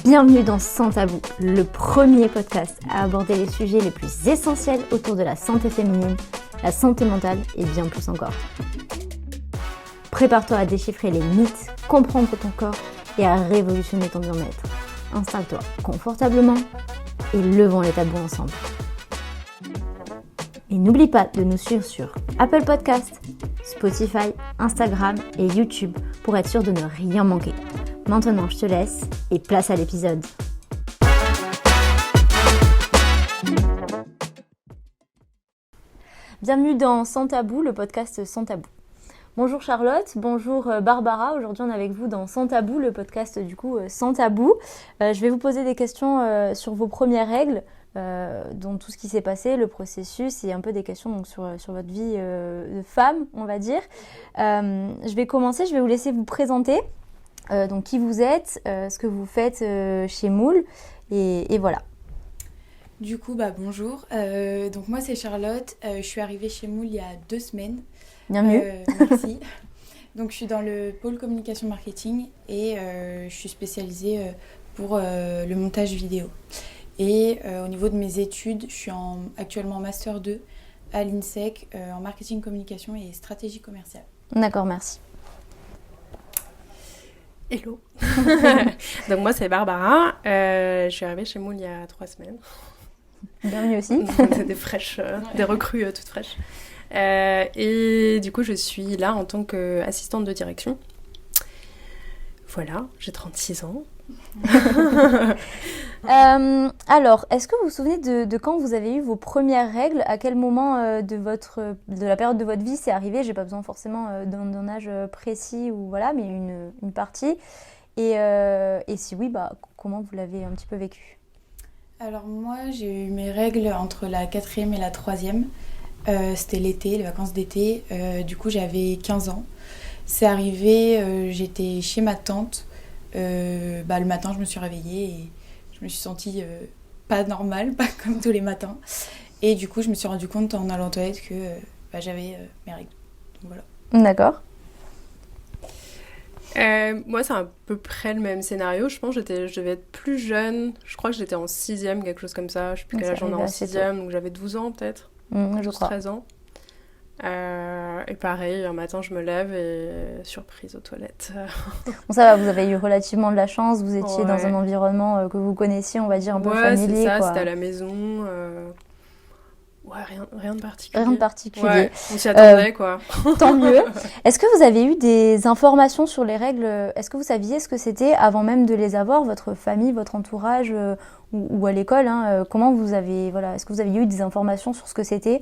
Bienvenue dans Sans Tabou, le premier podcast à aborder les sujets les plus essentiels autour de la santé féminine, la santé mentale et bien plus encore. Prépare-toi à déchiffrer les mythes, comprendre ton corps et à révolutionner ton bien-être. Installe-toi confortablement et levons les tabous ensemble. Et n'oublie pas de nous suivre sur Apple Podcasts, Spotify, Instagram et YouTube pour être sûr de ne rien manquer. Maintenant, je te laisse et place à l'épisode. Bienvenue dans Sans Tabou, le podcast Sans Tabou. Bonjour Charlotte, bonjour Barbara. Aujourd'hui, on est avec vous dans Sans Tabou, le podcast du coup Sans Tabou. Je vais vous poser des questions sur vos premières règles, donc tout ce qui s'est passé, le processus et un peu des questions donc, sur votre vie de femme, on va dire. Je vais commencer, je vais vous laisser vous présenter. Donc qui vous êtes, ce que vous faites chez Moule et voilà. Du coup, bonjour. Donc moi c'est Charlotte. Je suis arrivée chez Moule il y a 2 semaines. Bienvenue. Merci. Donc je suis dans le pôle communication marketing et je suis spécialisée pour le montage vidéo. Et au niveau de mes études, je suis actuellement en master 2 à l'INSEC en marketing communication et stratégie commerciale. D'accord, merci. Hello. Donc moi c'est Barbara, je suis arrivée chez Moule il y a 3 semaines. Bienvenue aussi. C'est des fraîches, des recrues toutes fraîches. Et du coup je suis là en tant qu'assistante de direction. Voilà, j'ai 36 ans. Alors, est-ce que vous vous souvenez de quand vous avez eu vos premières règles? À quel moment de la période de votre vie c'est arrivé? J'ai pas besoin forcément d'un âge précis ou voilà, mais une partie. Et si oui, comment vous l'avez un petit peu vécu? Alors moi, j'ai eu mes règles entre la 4e et la 3e. C'était l'été, les vacances d'été. Du coup, j'avais 15 ans. C'est arrivé, j'étais chez ma tante. Le matin, je me suis réveillée et je me suis sentie pas normale, pas comme tous les matins. Et du coup, je me suis rendu compte en allant aux toilettes que j'avais mes règles. Donc voilà. D'accord. Moi, c'est à peu près le même scénario. Je pense que je devais être plus jeune. Je crois que j'étais en 6e, quelque chose comme ça. Je sais plus quel âge j'en ai en 6e, donc j'avais 12 ans peut-être. Je crois. 13 ans. Et pareil, un matin, je me lève et surprise aux toilettes. Bon, ça va, vous avez eu relativement de la chance. Vous étiez dans un environnement que vous connaissiez, on va dire, un peu familier. Ouais, c'est ça, quoi. C'était à la maison. Ouais, rien de particulier. Rien de particulier. Ouais, on s'y attendait, quoi. Tant mieux. Est-ce que vous avez eu des informations sur les règles? Est-ce que vous saviez ce que c'était avant même de les avoir, votre famille, votre entourage ou à l'école Comment vous avez... Voilà, est-ce que vous avez eu des informations sur ce que c'était?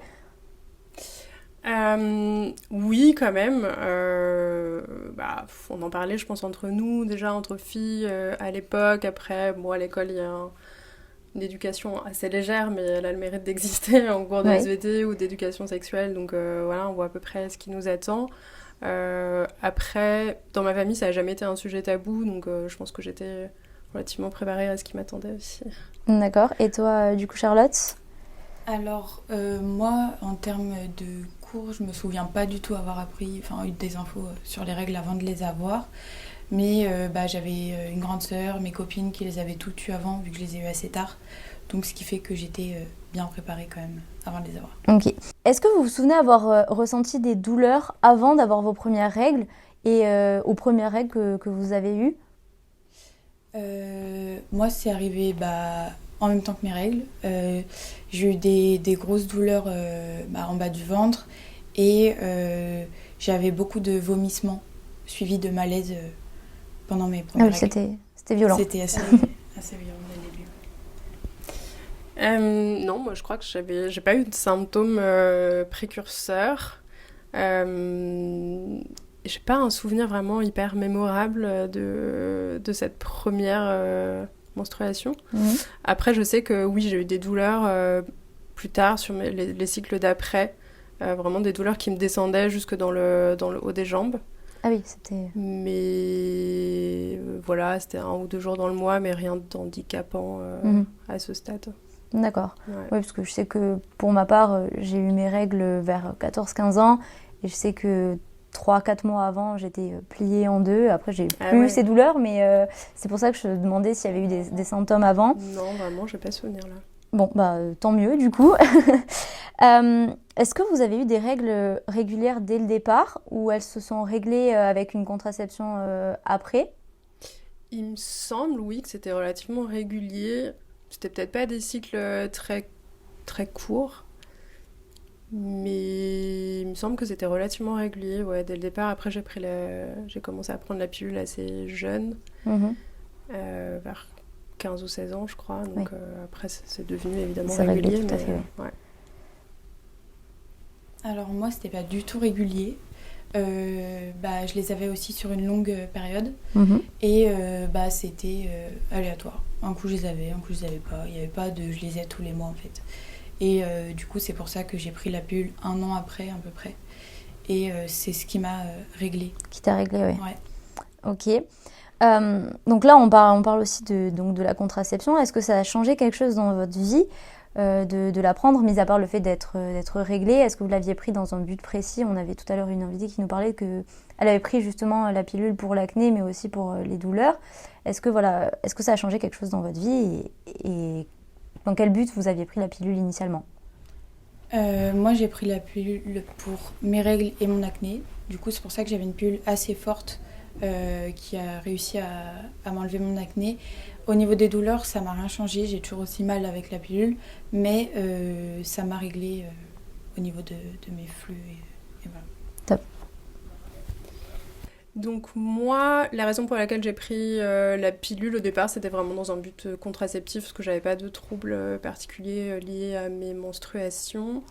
Oui, quand même. On en parlait, je pense, entre nous, déjà, entre filles à l'époque. Après, à l'école, il y a une éducation assez légère, mais elle a le mérite d'exister en cours de SVT ou d'éducation sexuelle. Donc on voit à peu près ce qui nous attend. Après, dans ma famille, ça n'a jamais été un sujet tabou, donc je pense que j'étais relativement préparée à ce qui m'attendait aussi. D'accord. Et toi, du coup, Charlotte? Alors, moi, en termes de cours, je me souviens pas du tout avoir eu des infos sur les règles avant de les avoir. Mais j'avais une grande sœur, mes copines qui les avaient toutes eues avant, vu que je les ai eues assez tard. Donc, ce qui fait que j'étais bien préparée quand même avant de les avoir. Ok. Est-ce que vous vous souvenez avoir ressenti des douleurs avant d'avoir vos premières règles et aux premières règles que vous avez eues? Moi, c'est arrivé en même temps que mes règles. J'ai eu des grosses douleurs en bas du ventre et j'avais beaucoup de vomissements suivis de malaise pendant mes premières règles. C'était violent. C'était assez violent dès le début. Non, moi je crois que j'ai pas eu de symptômes précurseurs. J'ai pas un souvenir vraiment hyper mémorable de cette première menstruation. Après, je sais que oui, j'ai eu des douleurs plus tard sur les cycles d'après. Vraiment des douleurs qui me descendaient jusque dans le haut des jambes. Ah oui, c'était... Mais c'était 1 ou 2 jours dans le mois, mais rien d'handicapant à ce stade. D'accord. Ouais. Oui, parce que je sais que pour ma part, j'ai eu mes règles vers 14-15 ans. Et je sais que 3-4 mois avant, j'étais pliée en deux. Après, j'ai plus eu ces douleurs, mais c'est pour ça que je demandais s'il y avait eu des symptômes avant. Non, vraiment, je n'ai pas souvenir là. Bon, tant mieux du coup. Est-ce que vous avez eu des règles régulières dès le départ ou elles se sont réglées avec une contraception après ? Il me semble, oui, que c'était relativement régulier. C'était peut-être pas des cycles très, très courts, mais il me semble que c'était relativement régulier, ouais, dès le départ. Après, j'ai commencé à prendre la pilule assez jeune, vers 15 ou 16 ans, je crois. Donc après, c'est devenu évidemment régulier. Tout à fait, ouais. Alors moi, c'était pas du tout régulier. Je les avais aussi sur une longue période et c'était aléatoire. Un coup je les avais, un coup je les avais pas. Il n'y avait pas de je les ai tous les mois en fait. Et du coup c'est pour ça que j'ai pris la pilule 1 an après à peu près. Et c'est ce qui m'a réglée. Qui t'a réglée, oui. Ouais. Ok. Donc là on parle aussi de la contraception. Est-ce que ça a changé quelque chose dans votre vie de la prendre, mis à part le fait d'être réglée? Est-ce que vous l'aviez pris dans un but précis? On avait tout à l'heure une invitée qui nous parlait qu'elle avait pris justement la pilule pour l'acné, mais aussi pour les douleurs. Est-ce que ça a changé quelque chose dans votre vie et dans quel but vous aviez pris la pilule initialement? Moi, j'ai pris la pilule pour mes règles et mon acné. Du coup, c'est pour ça que j'avais une pilule assez forte qui a réussi à m'enlever mon acné. Au niveau des douleurs, ça m'a rien changé. J'ai toujours aussi mal avec la pilule, mais ça m'a réglé au niveau de mes flux. Et voilà. Top. Donc moi, la raison pour laquelle j'ai pris la pilule au départ, c'était vraiment dans un but contraceptif, parce que j'avais pas de troubles particuliers liés à mes menstruations.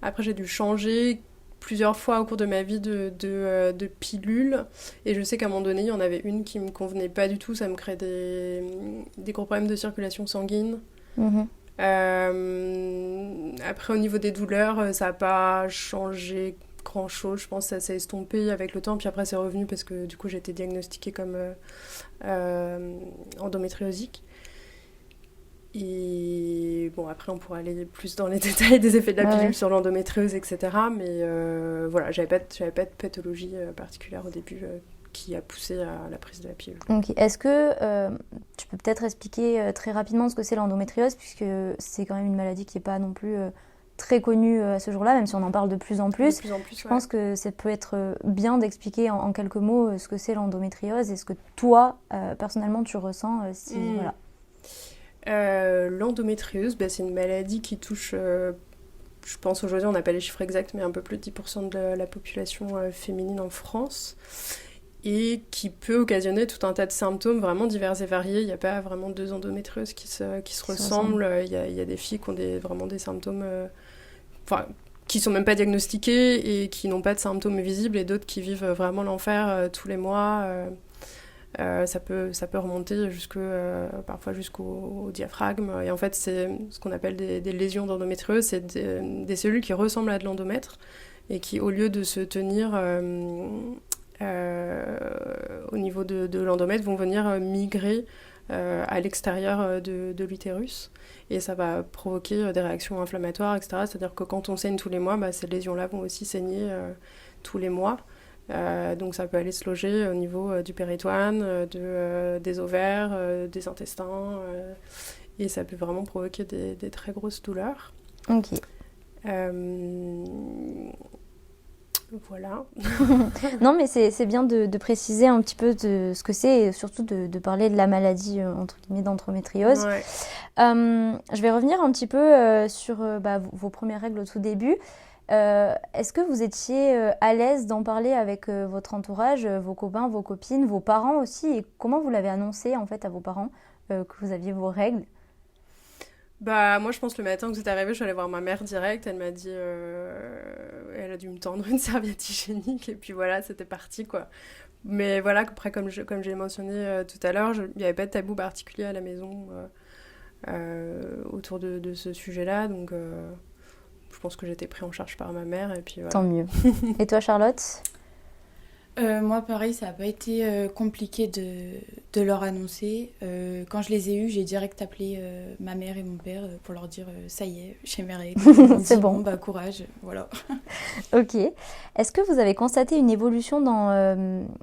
Après, j'ai dû changer plusieurs fois au cours de ma vie de pilules, et je sais qu'à un moment donné, il y en avait une qui me convenait pas du tout, ça me créait des gros problèmes de circulation sanguine. Après, au niveau des douleurs, ça n'a pas changé grand chose, je pense que ça s'est estompé avec le temps, puis après c'est revenu parce que du coup j'ai été diagnostiquée comme endométriosique. Et bon, après on pourrait aller plus dans les détails des effets de la pilule sur l'endométriose, etc. Mais voilà, j'avais pas de pathologie particulière au début qui a poussé à la prise de la pilule. Ok. Est-ce que tu peux peut-être expliquer très rapidement ce que c'est l'endométriose, puisque c'est quand même une maladie qui n'est pas non plus très connue à ce jour-là, même si on en parle de plus en plus. Je pense que ça peut être bien d'expliquer en quelques mots ce que c'est l'endométriose et ce que toi, personnellement, tu ressens. Voilà. L'endométriose, c'est une maladie qui touche, je pense aujourd'hui on n'a pas les chiffres exacts, mais un peu plus de 10% de la population féminine en France, et qui peut occasionner tout un tas de symptômes vraiment divers et variés. Il n'y a pas vraiment deux endométrioses qui se ressemblent. Il y a des filles qui ont vraiment des symptômes qui sont même pas diagnostiqués et qui n'ont pas de symptômes visibles, et d'autres qui vivent vraiment l'enfer tous les mois. Ça peut remonter parfois jusqu'au diaphragme. Et en fait, c'est ce qu'on appelle des lésions d'endométriose. C'est des cellules qui ressemblent à de l'endomètre et qui, au lieu de se tenir au niveau de l'endomètre, vont venir migrer à l'extérieur de l'utérus. Et ça va provoquer des réactions inflammatoires, etc. C'est-à-dire que quand on saigne tous les mois, ces lésions-là vont aussi saigner tous les mois. Donc ça peut aller se loger au niveau du péritoine, des ovaires, des intestins, et ça peut vraiment provoquer des très grosses douleurs. Ok. Voilà. Non, mais c'est bien de préciser un petit peu de ce que c'est, et surtout de parler de la maladie entre guillemets d'endométriose. Ouais. Je vais revenir un petit peu sur vos premières règles au tout début. Est-ce que vous étiez à l'aise d'en parler avec votre entourage, vos copains, vos copines, vos parents aussi, et comment vous l'avez annoncé en fait à vos parents que vous aviez vos règles? Moi je pense le matin que c'est arrivé, je suis allée voir ma mère direct, elle m'a dit elle a dû me tendre une serviette hygiénique, et puis voilà, c'était parti quoi. Mais voilà, après comme j'ai mentionné tout à l'heure, il n'y avait pas de tabou particulier à la maison autour de ce sujet-là, donc je pense que j'étais prise en charge par ma mère, et puis voilà. Tant mieux. Et toi, Charlotte? Moi, pareil, ça n'a pas été compliqué de leur annoncer. Quand je les ai eus, j'ai direct appelé ma mère et mon père pour leur dire ça y est, j'ai mes règles. Ils m'ont C'est dit, bon. Bah, courage, voilà. Ok. Est-ce que vous avez constaté une évolution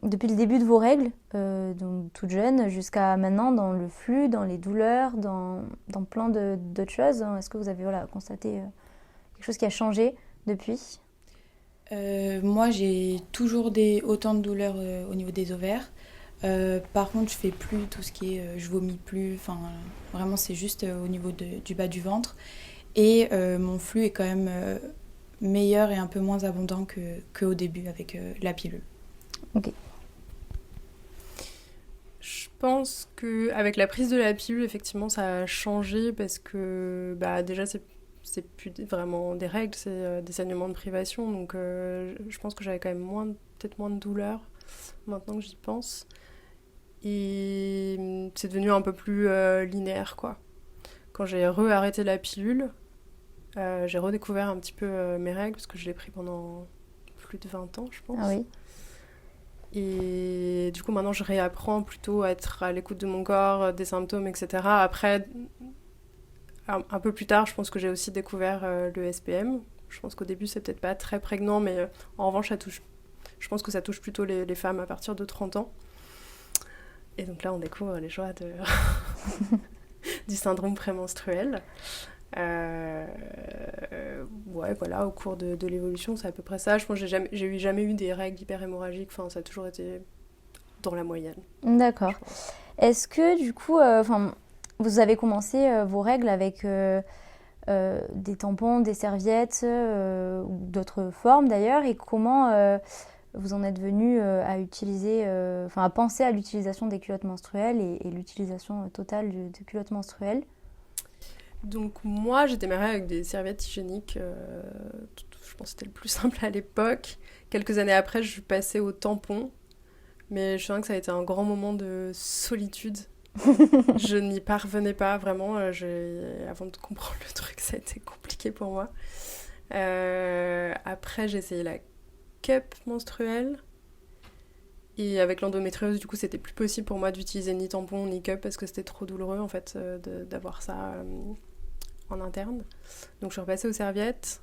depuis le début de vos règles, donc toute jeune, jusqu'à maintenant, dans le flux, dans les douleurs, dans plein d'autres choses, hein? Est-ce que vous avez constaté quelque chose qui a changé depuis? Moi, j'ai toujours autant de douleurs au niveau des ovaires. Par contre, je fais plus tout ce qui est, je vomis plus. Enfin, vraiment, c'est juste au niveau du bas du ventre. Et mon flux est quand même meilleur et un peu moins abondant qu'au début avec la pilule. Ok. Je pense qu'avec la prise de la pilule, effectivement, ça a changé parce que déjà, c'est plus vraiment des règles, c'est des saignements de privation. Donc, je pense que j'avais quand même peut-être moins de douleur maintenant que j'y pense. Et c'est devenu un peu plus linéaire, quoi. Quand j'ai arrêté la pilule, j'ai redécouvert un petit peu mes règles parce que je l'ai pris pendant plus de 20 ans, je pense. Ah oui. Et du coup, maintenant, je réapprends plutôt à être à l'écoute de mon corps, des symptômes, etc. Après, un peu plus tard, je pense que j'ai aussi découvert le SPM. Je pense qu'au début, c'est peut-être pas très prégnant, mais en revanche, je pense que ça touche plutôt les femmes à partir de 30 ans. Et donc là, on découvre les joies du syndrome prémenstruel. Ouais, voilà, au cours de l'évolution, c'est à peu près ça. Je pense que j'ai jamais eu des règles hyper hémorragiques. Enfin, ça a toujours été dans la moyenne. D'accord. Est-ce que du coup, vous avez commencé vos règles avec des tampons, des serviettes ou d'autres formes d'ailleurs, et comment vous en êtes venu à utiliser, à penser à l'utilisation des culottes menstruelles et l'utilisation totale de culottes menstruelles? Donc moi, j'ai démarré avec des serviettes hygiéniques. Je pense que c'était le plus simple à l'époque. Quelques années après, je suis passée aux tampons. Mais je sens que ça a été un grand moment de solitude. Je n'y parvenais pas vraiment. Avant de comprendre le truc, ça a été compliqué pour moi. Après, j'ai essayé la cup menstruelle. Et avec l'endométriose, du coup, c'était plus possible pour moi d'utiliser ni tampon ni cup parce que c'était trop douloureux, en fait, d'avoir ça en interne. Donc, je suis repassée aux serviettes.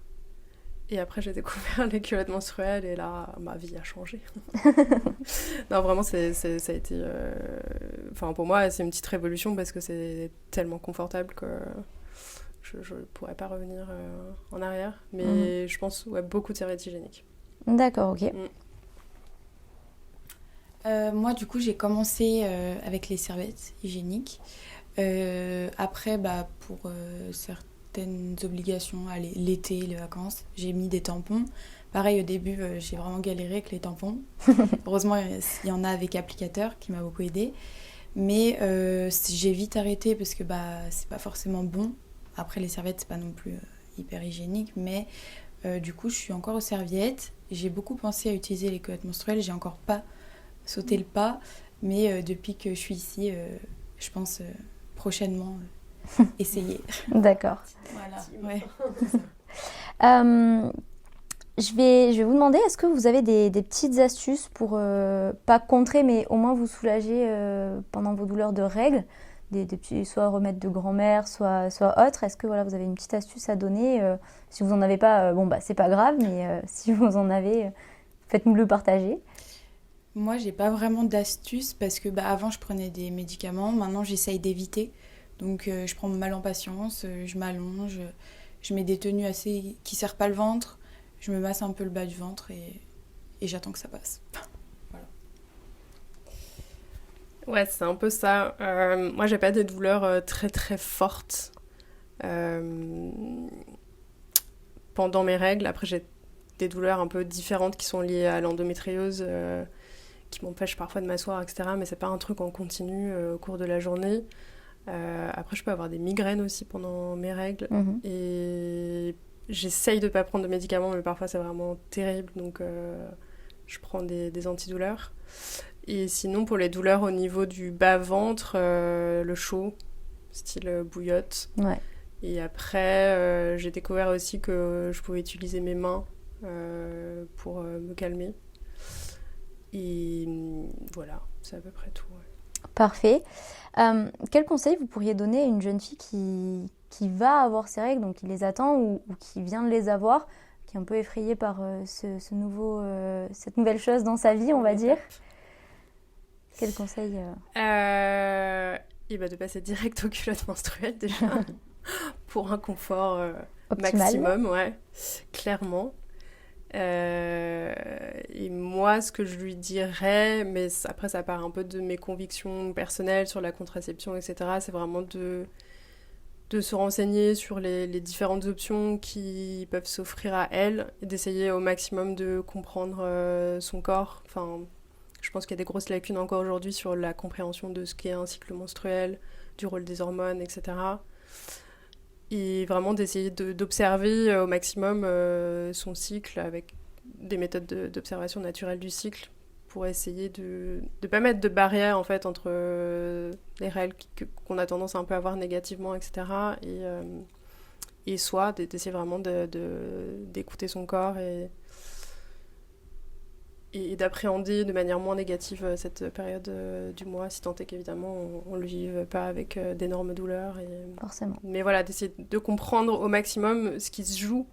Et après, j'ai découvert les culottes menstruelles et là, ma vie a changé. Non, vraiment, ça a été... pour moi, c'est une petite révolution parce que c'est tellement confortable que je ne pourrais pas revenir en arrière. Mais je pense, beaucoup de serviettes hygiéniques. D'accord, ok. Moi, du coup, j'ai commencé avec les serviettes hygiéniques. Après, pour certaines obligations, l'été, les vacances, j'ai mis des tampons. Pareil, au début, j'ai vraiment galéré avec les tampons. Heureusement, il y en a avec applicateur qui m'a beaucoup aidée. Mais j'ai vite arrêté parce que c'est pas forcément bon. Après, les serviettes, c'est pas non plus hyper hygiénique. Mais du coup, je suis encore aux serviettes. J'ai beaucoup pensé à utiliser les culottes menstruelles. J'ai encore pas sauté le pas. Mais depuis que je suis ici, je pense prochainement essayer. D'accord. Voilà. Ouais. Je vais vous demander, est-ce que vous avez des petites astuces pour, pas contrer, mais au moins vous soulager pendant vos douleurs de règles, des petits, soit remèdes de grand-mère, soit autres. Est-ce que vous avez une petite astuce à donner? Si vous n'en avez pas, c'est pas grave, mais si vous en avez, faites-nous le partager. Moi, j'ai pas vraiment d'astuces parce que avant, je prenais des médicaments. Maintenant, j'essaye d'éviter. Donc, je prends mal en patience, je m'allonge, je mets des tenues qui serrent pas le ventre. Je me masse un peu le bas du ventre et j'attends que ça passe. Voilà. Ouais, c'est un peu ça. Moi, j'ai pas des douleurs très très fortes pendant mes règles. Après, j'ai des douleurs un peu différentes qui sont liées à l'endométriose, qui m'empêchent parfois de m'asseoir, etc. Mais c'est pas un truc en continu au cours de la journée. Après, je peux avoir des migraines aussi pendant mes règles. Et j'essaye de ne pas prendre de médicaments, mais parfois c'est vraiment terrible, donc je prends des antidouleurs. Et sinon, pour les douleurs au niveau du bas-ventre, le chaud, style bouillotte. Ouais. Et après, j'ai découvert aussi que je pouvais utiliser mes mains pour me calmer. Et voilà, c'est à peu près tout. Ouais. Parfait. Quel conseil vous pourriez donner à une jeune fille qui va avoir ses règles, donc qui les attend ou qui vient de les avoir, qui est un peu effrayée par cette nouvelle chose dans sa vie, on va dire? Quel conseil Et de passer direct aux culottes menstruelles déjà, pour un confort optimal. Maximum, ouais, clairement. Et moi, ce que je lui dirais, mais après ça part un peu de mes convictions personnelles sur la contraception, etc., c'est vraiment de se renseigner sur les différentes options qui peuvent s'offrir à elle et d'essayer au maximum de comprendre son corps. Enfin, je pense qu'il y a des grosses lacunes encore aujourd'hui sur la compréhension de ce qu'est un cycle menstruel, du rôle des hormones, etc. Et vraiment d'essayer d'observer au maximum son cycle avec des méthodes d'observation naturelle du cycle pour essayer de ne pas mettre de barrière en fait entre les règles qu'on a tendance à un peu avoir négativement, etc. Et soit d'essayer vraiment d'écouter son corps et d'appréhender de manière moins négative cette période du mois, si tant est qu'évidemment on ne le vive pas avec d'énormes douleurs. Forcément. Mais voilà, d'essayer de comprendre au maximum ce qui se joue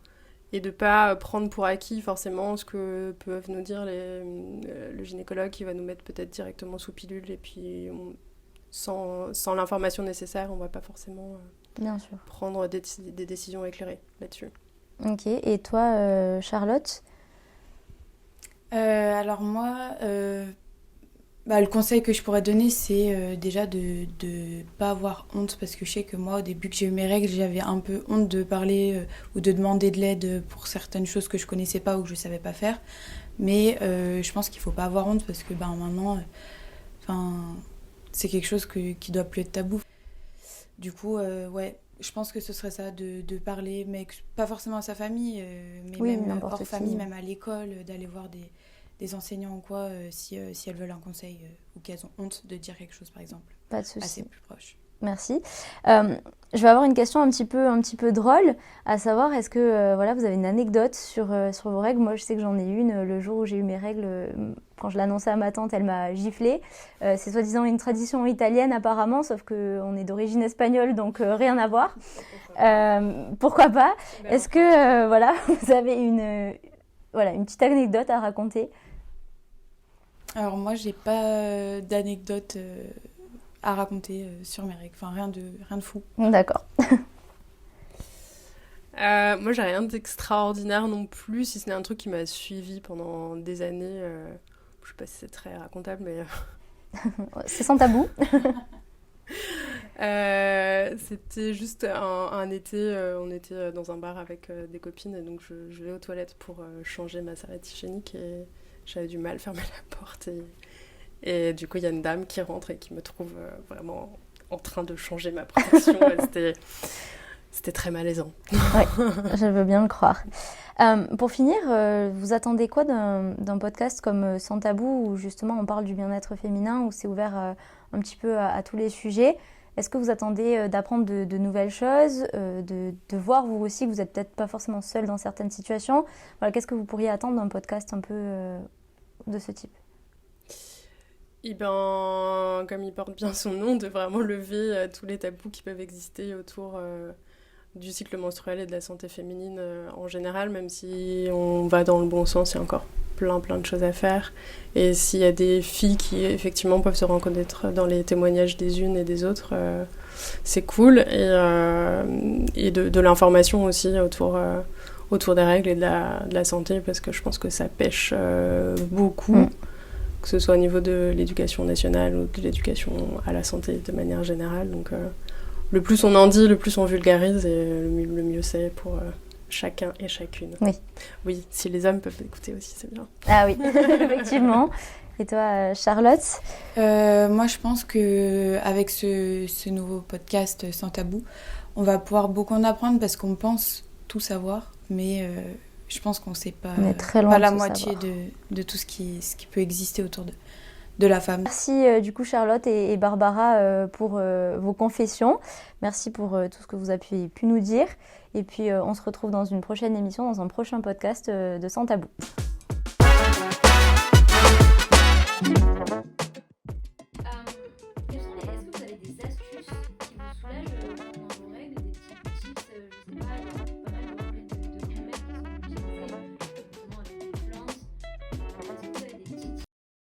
et de ne pas prendre pour acquis forcément ce que peuvent nous dire le gynécologue qui va nous mettre peut-être directement sous pilule et puis sans l'information nécessaire, on ne va pas forcément Bien sûr. prendre des décisions éclairées là-dessus. Ok, et toi Charlotte? Alors moi, le conseil que je pourrais donner, c'est déjà de pas avoir honte, parce que je sais que moi, au début que j'ai eu mes règles, j'avais un peu honte de parler ou de demander de l'aide pour certaines choses que je connaissais pas ou que je savais pas faire. Mais je pense qu'il faut pas avoir honte, parce que maintenant, c'est quelque chose qui doit plus être tabou. Du coup, ouais. Je pense que ce serait ça, de parler, mais pas forcément à sa famille, mais oui, même hors famille, même à l'école, d'aller voir des enseignants ou quoi, si elles veulent un conseil ou qu'elles ont honte de dire quelque chose, par exemple. Pas de souci. Assez plus proche. Merci. Je vais avoir une question un petit peu drôle, à savoir, est-ce que vous avez une anecdote sur vos règles? Moi, je sais que j'en ai une. Le jour où j'ai eu mes règles, quand je l'annonçais à ma tante, elle m'a giflé. C'est soi-disant une tradition italienne apparemment, sauf qu'on est d'origine espagnole, donc rien à voir. Pourquoi pas? Est-ce que vous avez une petite anecdote à raconter? Alors moi, j'ai pas d'anecdote à raconter sur mes règles. Enfin, rien de fou. D'accord. Moi, j'ai rien d'extraordinaire non plus, si ce n'est un truc qui m'a suivi pendant des années. Je sais pas si c'est très racontable, mais... C'est sans tabou. C'était juste un été, on était dans un bar avec des copines, et donc je vais aux toilettes pour changer ma serviette hygiénique, et j'avais du mal à fermer la porte, et du coup il y a une dame qui rentre et qui me trouve vraiment en train de changer ma protection. C'était très malaisant. Oui, je veux bien le croire. Pour finir, vous attendez quoi d'un podcast comme Sans Tabou, où justement on parle du bien-être féminin, où c'est ouvert un petit peu à tous les sujets? Est-ce que vous attendez d'apprendre de nouvelles choses, de voir vous aussi que vous n'êtes peut-être pas forcément seul dans certaines situations? Voilà, qu'est-ce que vous pourriez attendre d'un podcast un peu de ce type? Et comme il porte bien son nom, de vraiment lever tous les tabous qui peuvent exister autour du cycle menstruel et de la santé féminine en général, même si on va dans le bon sens, il y a encore plein de choses à faire. Et s'il y a des filles qui effectivement peuvent se reconnaître dans les témoignages des unes et des autres, c'est cool. Et de l'information aussi autour des règles et de la santé, parce que je pense que ça pêche beaucoup. Que ce soit au niveau de l'éducation nationale ou de l'éducation à la santé de manière générale. Donc le plus on en dit, le plus on vulgarise, et le mieux c'est pour chacun et chacune. Oui, si les hommes peuvent écouter aussi, c'est bien. Ah oui, effectivement. Et toi, Charlotte? Moi, je pense qu'avec ce nouveau podcast Sans Tabou, on va pouvoir beaucoup en apprendre, parce qu'on pense tout savoir, mais... je pense qu'on ne sait pas la moitié de tout ce qui peut exister autour de la femme. Merci du coup Charlotte et Barbara pour vos confessions. Merci pour tout ce que vous avez pu nous dire. Et puis on se retrouve dans une prochaine émission, dans un prochain podcast de Sans Tabou.